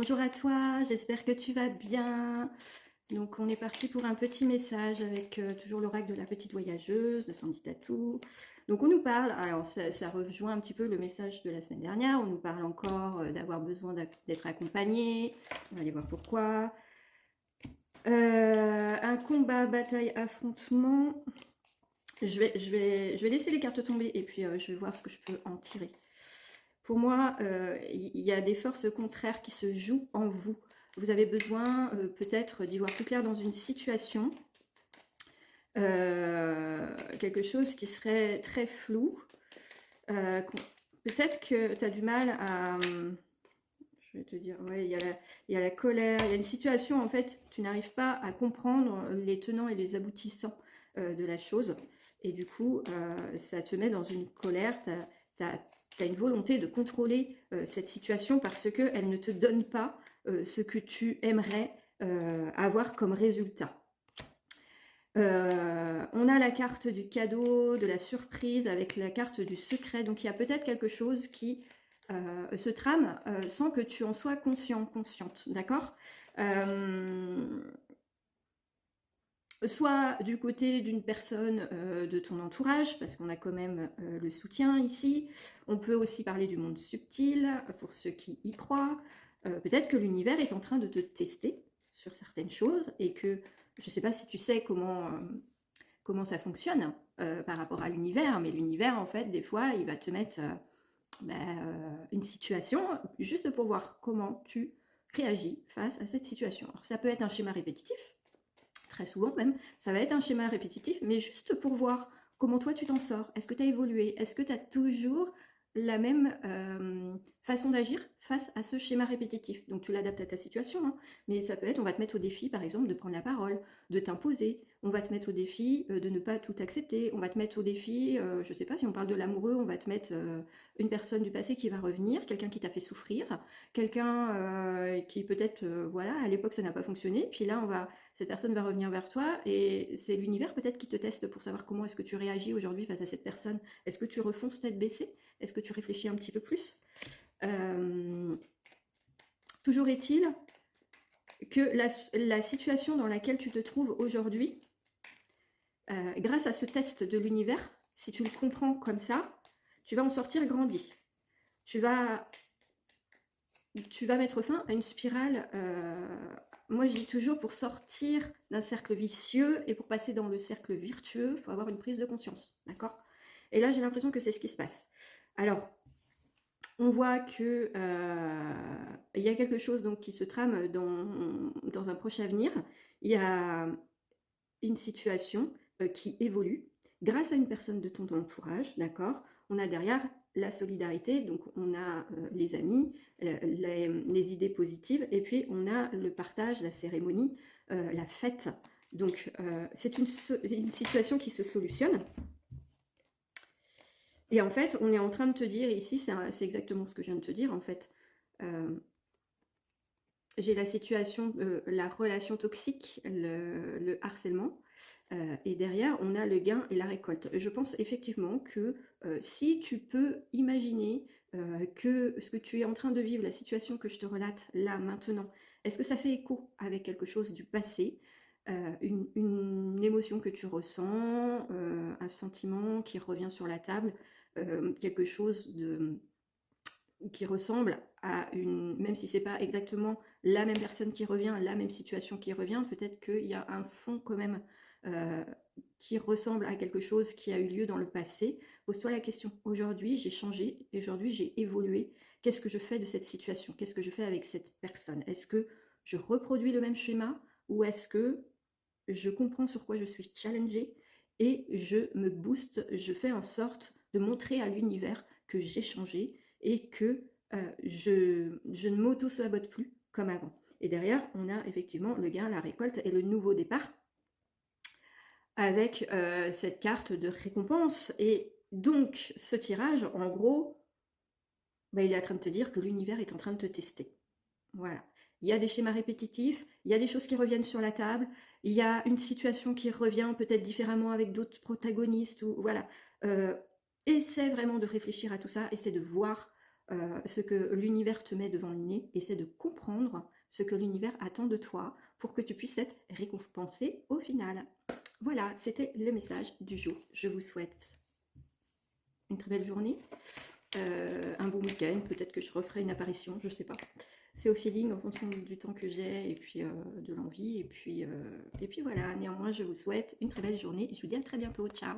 Bonjour à toi, j'espère que tu vas bien. Donc on est parti pour un petit message avec toujours l'oracle de la petite voyageuse, de Sandy Tatou. Donc on nous parle, alors ça rejoint un petit peu le message de la semaine dernière, on nous parle encore d'avoir besoin d'être accompagné, on va aller voir pourquoi. Un combat, bataille, affrontement. Je vais laisser les cartes tomber et puis je vais voir ce que je peux en tirer. Pour moi, il y a des forces contraires qui se jouent en vous. Vous avez besoin peut-être d'y voir plus clair dans une situation. Quelque chose qui serait très flou. Peut-être que tu as du mal à... Je vais te dire, ouais, il y a la colère, il y a une situation, en fait, tu n'arrives pas à comprendre les tenants et les aboutissants de la chose. Et du coup, ça te met dans une colère, tu as une volonté de contrôler cette situation parce qu'elle ne te donne pas ce que tu aimerais avoir comme résultat. On a la carte du cadeau, de la surprise, avec la carte du secret. Donc il y a peut-être quelque chose qui se trame sans que tu en sois conscient, consciente, d'accord. Soit du côté d'une personne de ton entourage, parce qu'on a quand même le soutien ici. On peut aussi parler du monde subtil, pour ceux qui y croient. Peut-être que l'univers est en train de te tester sur certaines choses, et que, je ne sais pas si tu sais comment ça fonctionne par rapport à l'univers, mais l'univers, en fait, des fois, il va te mettre une situation juste pour voir comment tu réagis face à cette situation. Alors, ça peut être un schéma répétitif, très souvent même, ça va être un schéma répétitif, mais juste pour voir comment toi tu t'en sors. Est-ce que tu as évolué? Est-ce que tu as toujours la même façon d'agir face à ce schéma répétitif? Donc tu l'adaptes à ta situation, hein, mais ça peut être, on va te mettre au défi par exemple de prendre la parole, de t'imposer, on va te mettre au défi de ne pas tout accepter, on va te mettre au défi, je sais pas, si on parle de l'amoureux, on va te mettre une personne du passé qui va revenir, quelqu'un qui t'a fait souffrir, quelqu'un qui peut-être, voilà, à l'époque ça n'a pas fonctionné, puis là cette personne va revenir vers toi et c'est l'univers peut-être qui te teste pour savoir comment est-ce que tu réagis aujourd'hui face à cette personne. Est-ce que tu refonces tête baissée? Est-ce que tu réfléchis un petit peu plus? Toujours est-il que la situation dans laquelle tu te trouves aujourd'hui, grâce à ce test de l'univers, si tu le comprends comme ça, tu vas en sortir grandi. Tu vas mettre fin à une spirale. Moi, je dis toujours, pour sortir d'un cercle vicieux et pour passer dans le cercle vertueux, il faut avoir une prise de conscience, d'accord? Et là, j'ai l'impression que c'est ce qui se passe. Alors, on voit que il y a quelque chose donc qui se trame dans un proche avenir. Il y a une situation qui évolue grâce à une personne de ton entourage, d'accord? On a derrière la solidarité, donc on a les amis, les idées positives, et puis on a le partage, la cérémonie, la fête. Donc c'est une situation qui se solutionne. Et en fait, on est en train de te dire ici, c'est exactement ce que je viens de te dire en fait. J'ai la situation, la relation toxique, le harcèlement, et derrière, on a le gain et la récolte. Je pense effectivement que si tu peux imaginer que ce que tu es en train de vivre, la situation que je te relate là, maintenant, est-ce que ça fait écho avec quelque chose du passé, une émotion que tu ressens, un sentiment qui revient sur la table, quelque chose qui ressemble à une, même si c'est pas exactement la même personne qui revient, la même situation qui revient, peut-être qu'il y a un fond quand même qui ressemble à quelque chose qui a eu lieu dans le passé. Pose-toi la question, aujourd'hui j'ai changé, aujourd'hui j'ai évolué, qu'est-ce que je fais de cette situation? Qu'est-ce que je fais avec cette personne? Est-ce que je reproduis le même schéma ou est-ce que je comprends sur quoi je suis challengée et je me booste, je fais en sorte de montrer à l'univers que j'ai changé et que je ne m'auto-sabote plus comme avant. Et derrière, on a effectivement le gain, la récolte et le nouveau départ avec cette carte de récompense. Et donc, ce tirage, en gros, bah, il est en train de te dire que l'univers est en train de te tester. Voilà. Il y a des schémas répétitifs, il y a des choses qui reviennent sur la table, il y a une situation qui revient peut-être différemment avec d'autres protagonistes, ou voilà. Essaie vraiment de réfléchir à tout ça, essaie de voir ce que l'univers te met devant le nez, essaie de comprendre ce que l'univers attend de toi pour que tu puisses être récompensé au final. Voilà, c'était le message du jour. Je vous souhaite une très belle journée, un bon week-end, peut-être que je referai une apparition, je sais pas. C'est au feeling, en fonction du temps que j'ai, et puis de l'envie, et puis voilà. Néanmoins, je vous souhaite une très belle journée, et je vous dis à très bientôt, ciao.